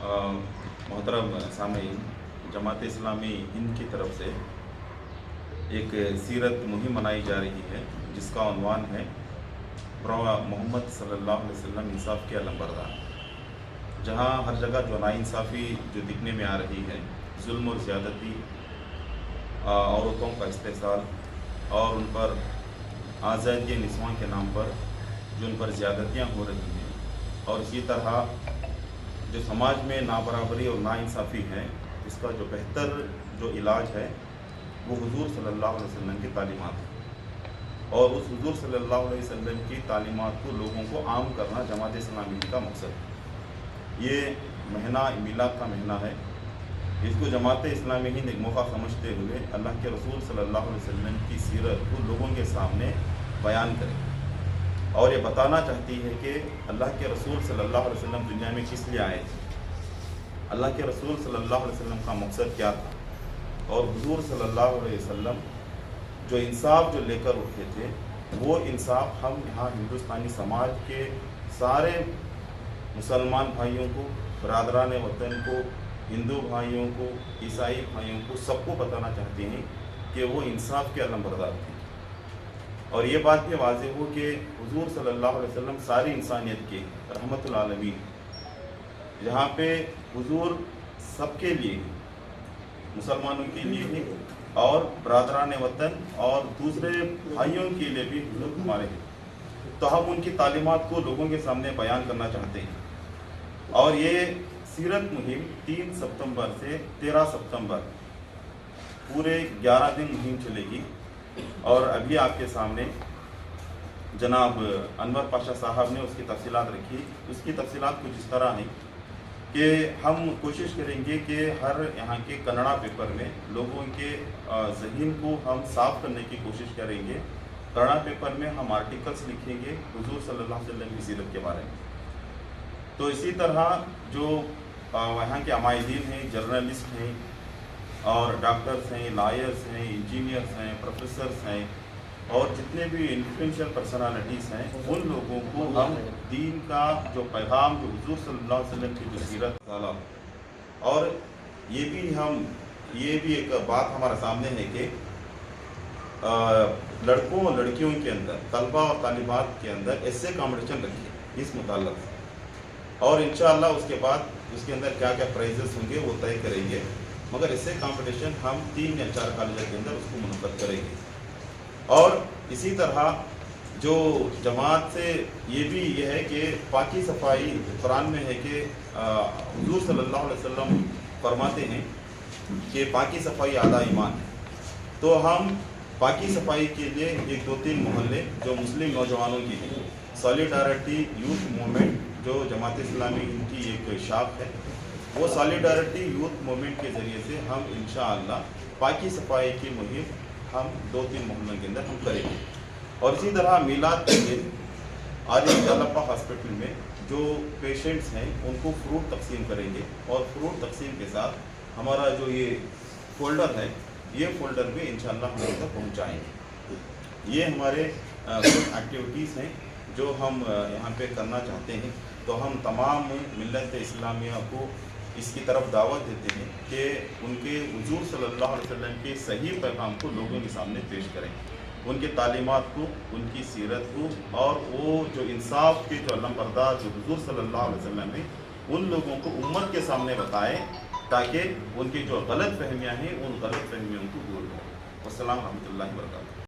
मोहतरम सामीन, जमात इस्लामी हिंद की तरफ से एक सीरत मुहिम मनाई जा रही है जिसका उन्वान है मोहम्मद सल्लल्लाहु अलैहि वसल्लम इंसाफ के अलंबरदार। जहां हर जगह जो नाइंसाफ़ी जो दिखने में आ रही है, जुल्म और ज़्यादती, औरतों का इस्तेसाल और उन पर आज़ादी निस्वां के नाम पर जो उन पर ज़्यादतियाँ हो रही हैं, और इसी तरह जो समाज में नाबराबरी और नाइंसाफ़ी है, इसका जो बेहतर जो इलाज है वो हुज़ूर सल्लल्लाहु अलैहि वसल्लम की तालीमात है। और उस हुज़ूर सल्लल्लाहु अलैहि वसल्लम की तालीमात को लोगों को आम करना जमात इस्लामी का मकसद है। ये महीना मिलाद का महीना है, इसको जमात इस्लामी हिंद एक मौका समझते हुए अल्लाह के रसूल सल्लल्लाहु अलैहि वसल्लम की सीरत को लोगों के सामने बयान करें और ये बताना चाहती है कि अल्लाह के रसूल सल्लल्लाहु अलैहि वसल्लम दुनिया में किस लिए आए थे, अल्लाह के रसूल सल्लल्लाहु अलैहि वसल्लम का मकसद क्या था, और हुज़ूर सल्लल्लाहु अलैहि वसल्लम जो इंसाफ जो लेकर उठे थे वो इंसाफ हम यहाँ हिंदुस्तानी समाज के सारे मुसलमान भाइयों को, बरादरान वतन को, हिंदू भाइयों को, ईसाई भाइयों को, सबको बताना चाहते हैं कि वो इंसाफ के अलंबरदार थे। और ये बात भी वाज़ेह हो कि हुज़ूर सल्लल्लाहु अलैहि वसल्लम सारी इंसानियत के रहमतुल आलमीन, जहाँ पे हुज़ूर सबके लिए, मुसलमानों के लिए भी और बरादरान वतन और दूसरे भाइयों के लिए भी हुज़ूर हमारे हैं, तो हम उनकी तालीमात को लोगों के सामने बयान करना चाहते हैं। और ये सीरत मुहिम 3 सितंबर से 13 सितंबर पूरे 11 दिन मुहिम चलेगी। और अभी आपके सामने जनाब अनवर पाशा साहब ने उसकी तफसीलात रखी। उसकी तफसीलात कुछ इस तरह हैं कि हम कोशिश करेंगे कि हर यहाँ के कन्नड़ा पेपर में लोगों के ज़हन को हम साफ़ करने की कोशिश करेंगे। कन्नड़ा पेपर में हम आर्टिकल्स लिखेंगे हुज़ूर सल्लल्लाहु अलैहि वसल्लम की सीरत के बारे में। तो इसी तरह जो यहाँ के अमायदीन हैं, जर्नलिस्ट हैं और डॉक्टर्स हैं, लॉयर्स हैं, इंजीनियर्स हैं, प्रोफेसर्स हैं और जितने भी इन्फ्लुएंशियल पर्सनालिटीज़ हैं, उन लोगों को हम दीन का जो पैगाम जो हुज़ूर सल्लल्लाहु अलैहि वसल्लम की जो सीरत वाला, और ये भी एक बात हमारे सामने है कि लड़कों और लड़कियों के अंदर, तलबा और तालिबात के अंदर ऐसे कॉम्पिटिशन रखिए इस मुताल्लिक़, और इंशाअल्लाह उसके बाद उसके अंदर क्या क्या प्राइजेस होंगे वो तय करेंगे। मगर ऐसे कंपटीशन हम 3 या 4 कॉलेज के अंदर उसको मुनक़्क़द करेंगे। और इसी तरह जो जमात से ये है कि पाकी सफाई, कुरान में है कि हुज़ूर सल्लल्लाहु अलैहि वसल्लम फरमाते हैं कि पाकी सफाई आधा ईमान है। तो हम पाकी सफाई के लिए 1-2-3 मोहल्ले जो मुस्लिम नौजवानों की हैं, सॉलिडारिटी यूथ मूवमेंट जो जमात इस्लामी की एक शाख है, वो सॉलिडारिटी यूथ मूवमेंट के ज़रिए से हम इंशाअल्लाह पाकी सफाई की मुहिम हम 2-3 मोहल्लों के अंदर हम करेंगे। और इसी तरह मिलाद के दिन आलिम जलापा हॉस्पिटल में जो पेशेंट्स हैं उनको फ्रूट तकसीम करेंगे, और फ्रूट तकसीम के साथ हमारा जो ये फोल्डर है, ये फोल्डर भी इंशाअल्लाह हम लोग तक पहुँचाएँगे। ये हमारे कुछ एक्टिविटीज़ हैं जो हम यहाँ पे करना चाहते हैं। तो हम तमाम मिल्लत इस्लामिया को इसकी तरफ दावत देते हैं कि उनके हुज़ूर सल्लल्लाहु अलैहि वसल्लम के सही पैगाम को लोगों के सामने पेश करें, उनकी तालीमात को, उनकी सीरत को, और वो जो इंसाफ के जो अलंबरदार जो हुज़ूर सल्लल्लाहु अलैहि वसल्लम हैं, उन लोगों को उम्मत के सामने बताएं ताकि उनकी जो गलत फहमियाँ हैं उन गलत फहमियों को दूर करें। अस्सलाम रहमतुल्लाहि व बरकातहू।